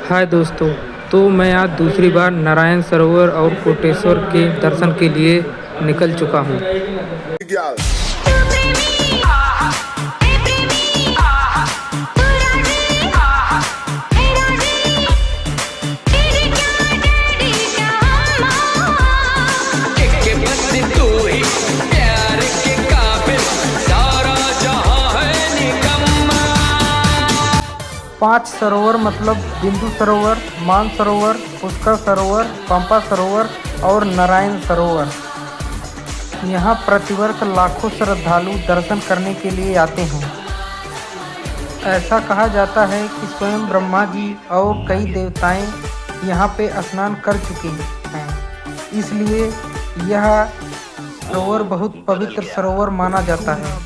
हाय दोस्तों, तो मैं आज दूसरी बार नारायण सरोवर और कोटेश्वर के दर्शन के लिए निकल चुका हूँ। पांच सरोवर मतलब बिंदु सरोवर, मान सरोवर, पुष्कर सरोवर, पंपा सरोवर और नारायण सरोवर। यहाँ प्रतिवर्ष लाखों श्रद्धालु दर्शन करने के लिए आते हैं। ऐसा कहा जाता है कि स्वयं ब्रह्मा जी और कई देवताएं यहाँ पे स्नान कर चुके हैं, इसलिए यह सरोवर बहुत पवित्र सरोवर माना जाता है।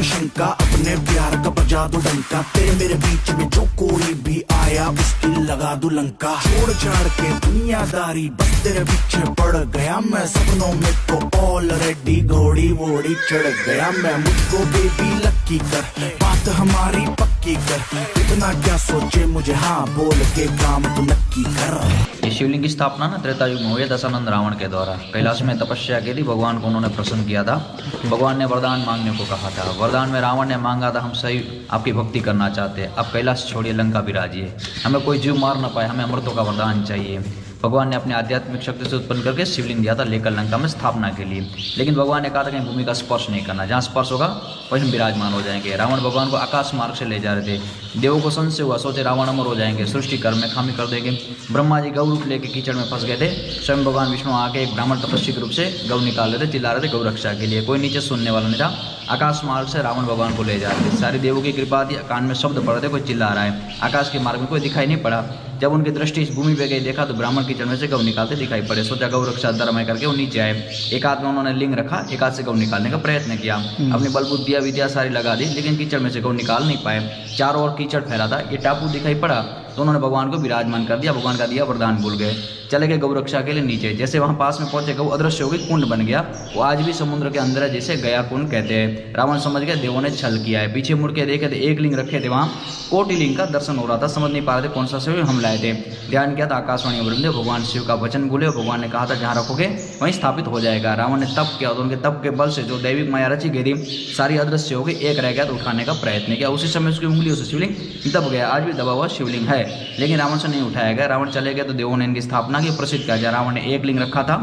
शंका अपने प्यार का बजा दो डंका, तेरे मेरे बीच में जो कोई भी आया उसकी लगा दो लंका। छोड़ छाड़ के दुनियादारी बस तेरे पीछे पड़ गया मैं, सपनों में तो ऑलरेडी घोड़ी वोड़ी चढ़ गया मैं। मुझको बेबी लक्की कर, बात हमारी पक्की कर, इतना क्या सोचे मुझे हाँ बोल के काम तो नक्की कर। ये शिवलिंग की स्थापना ना त्रेता युग में हुई है दशानंद रावण के द्वारा। कैलाश में तपस्या की थी, भगवान को उन्होंने प्रसन्न किया था। भगवान ने वरदान मांगने को कहा था। वरदान में रावण ने मांगा था हम सही आपकी भक्ति करना चाहते हैं, अब कैलाश छोड़िए लंका विराजिए, हमें कोई जीव मार ना पाए, हमें अमृतों का वरदान चाहिए। भगवान ने अपनी आध्यात्मिक शक्ति से उत्पन्न करके शिवलिंग दिया था लेकर लंका में स्थापना के लिए। लेकिन भगवान ने कहा था कि भूमि का स्पर्श नहीं करना, जहाँ स्पर्श होगा वहीं हम विराजमान हो जाएंगे। रावण भगवान को आकाश मार्ग से ले जा रहे थे। देवों को संशय हुआ, सोचे रावण अमर हो जाएंगे, सृष्टि कर्म में खामी कर देंगे। ब्रह्मा जी गौ रूप लेके कीचड़ में फंस गए थे। स्वयं भगवान विष्णु आके एक ब्राह्मण तपस्वी के रूप से गौ निकाल रहे थे, चिल्ला रहे थे गौ रक्षा के लिए। कोई नीचे सुनने वाला नहीं था। आकाश मार्ग से रावण भगवान को ले जा रहे थे। सारी देवों की कृपा थी, कान में शब्द पड़ रहे थे, कोई चिल्ला रहा है। आकाश के मार्ग में कोई दिखाई नहीं पड़ा। जब उनकी दृष्टि इस भूमि पे गई, देखा तो ब्राह्मण कीचड़ में से गौ निकालते दिखाई पड़े। सोचा गौ रक्षा धर्म करके वो नीचे आए। एक हाथ में उन्होंने लिंग रखा, एक हाथ से गौ निकालने का प्रयत्न किया। अपनी बलबुद्धिया विद्या सारी लगा दी, लेकिन कीचड़ में से गौ निकाल नहीं पाए। चारों ओर कीचड़ फैला था। ये टापू दिखाई पड़ा तो उन्होंने भगवान को विराजमान कर दिया। भगवान का दिया वरदान भूल गए, चले गए गौ रक्षा के लिए नीचे। जैसे वहां पास में पहुंचे गौ अदृश्य हो गई, कुंड बन गया। वो आज भी समुद्र के अंदर है, जिसे गया कुंड कहते हैं। रावण समझ गए देवों ने छल किया है। पीछे मुड़ के देखे थे एक लिंग रखे थे, वहां कोटि लिंग का दर्शन हो रहा था। समझ नहीं पा रहे थे कौन सा शिव हम लाए थे। ध्यान किया था आकाशवाणी ब्रह्मदेव भगवान शिव का वचन भूले। भगवान ने कहा था जहाँ रखोगे वहीं स्थापित हो जाएगा। रावण ने तप किया तो उनके तप के बल से जो दैविक माया रची गई थी सारी अदृश्य हो गई। एक रह गया तो उठाने का प्रयत्न किया। उसी समय उसकी उंगलियों से शिवलिंग दब गया। आज भी दबा हुआ शिवलिंग है, लेकिन रावण से नहीं उठाया गया। रावण चले गए तो देवों ने इनकी स्थापना की, प्रसिद्ध किया गया। रावण ने एक लिंग रखा था,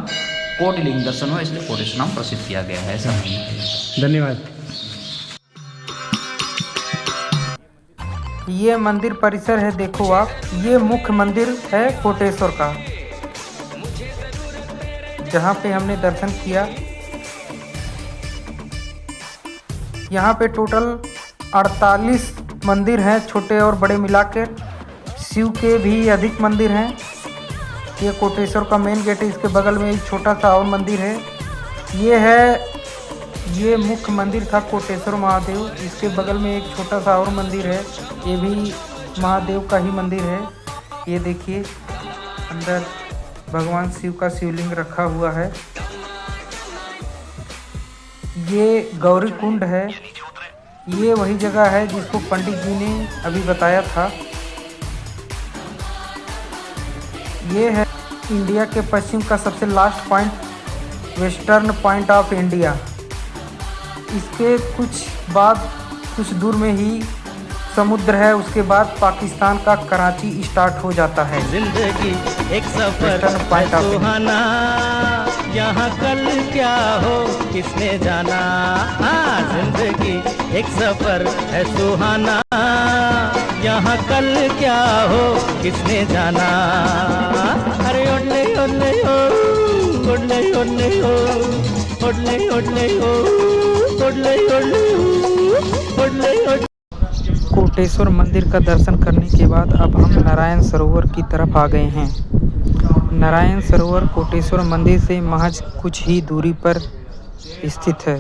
कोटि लिंग दर्शन हुआ, इसलिए कोटेश्वर नाम प्रसिद्ध किया गया है। ऐसा नहीं है। धन्यवाद। ये मंदिर परिसर है, देखो आप, ये मुख्य मंदिर है कोटेश्वर का, जहाँ पे हमने दर्शन किया। यहाँ पे टोटल 48 मंदिर हैं, छोटे और बड़े मिलाकर। शिव के भी अधिक मंदिर हैं। ये कोटेश्वर का मेन गेट है, इसके बगल में एक छोटा सा और मंदिर है। ये मुख्य मंदिर था कोटेश्वर महादेव। इसके बगल में एक छोटा सा और मंदिर है, ये भी महादेव का ही मंदिर है। ये देखिए अंदर भगवान शिव का शिवलिंग रखा हुआ है। ये गौरी कुंड है। ये वही जगह है जिसको पंडित जी ने अभी बताया था। ये है इंडिया के पश्चिम का सबसे last point, western point of India. इसके कुछ दूर में ही समुद्र है। उसके बाद पाकिस्तान का कराची स्टार्ट हो जाता है। जिंदगी एक सफर है सुहाना, यहाँ कल क्या हो किसने जाना। हाँ, जिंदगी एक सफर है सुहाना, यहाँ कल क्या हो किसने जाना। अरे ओडले ओडले हो, ओडले ओडले हो, ओडले ओडले हो, ओडले ओडले हो, ओडले ओडले। कोटेश्वर मंदिर का दर्शन करने के बाद अब हम नारायण सरोवर की तरफ आ गए हैं। नारायण सरोवर कोटेश्वर मंदिर से महज कुछ ही दूरी पर स्थित है।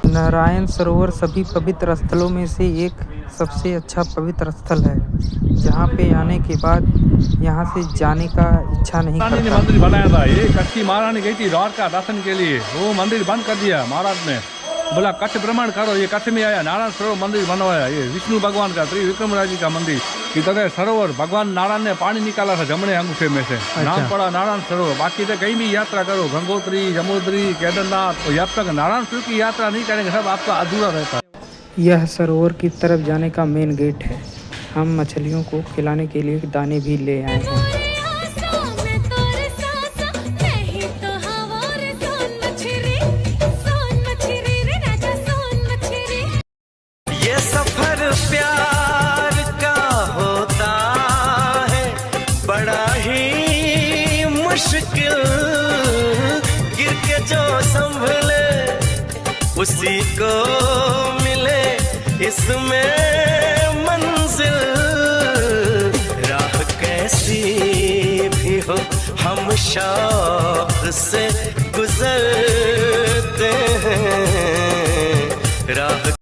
नारायण सरोवर सभी पवित्र स्थलों में से एक सबसे अच्छा पवित्र स्थल है, जहाँ पे आने के बाद यहाँ से जाने का इच्छा नहीं करता। मंदिर बनाया था, ये कच्ची महारानी गई थी द्वारका दर्शन के लिए, वो मंदिर बंद कर दिया महाराज ने। बोला कच्छ ब्रह्मांड करो, ये कच्छ में आया नारायण सरोवर मंदिर बनवाया, ये विष्णु भगवान का त्रिविक्रमराज जी का मंदिर, इधर सरोवर भगवान नारायण ने पानी निकाला था जमने अंगूठे में से, नाम पड़ा नारायण सरोवर। बाकी तो कहीं भी यात्रा करो, गंगोत्री, जमुनोत्री, केदारनाथ, जब तक नारायण सरोवर की यात्रा नहीं करेंगे सब आपका अधूरा रहता है। यह सरोवर की तरफ जाने का मेन गेट है। हम मछलियों को खिलाने के लिए दाने भी ले आए हैं। ये सफर प्यार का होता है बड़ा ही मुश्किल, गिर के जो संभले उसी को मिले इसमें मंजिल। राह कैसी भी हो हम शौक से गुजरते हैं, राह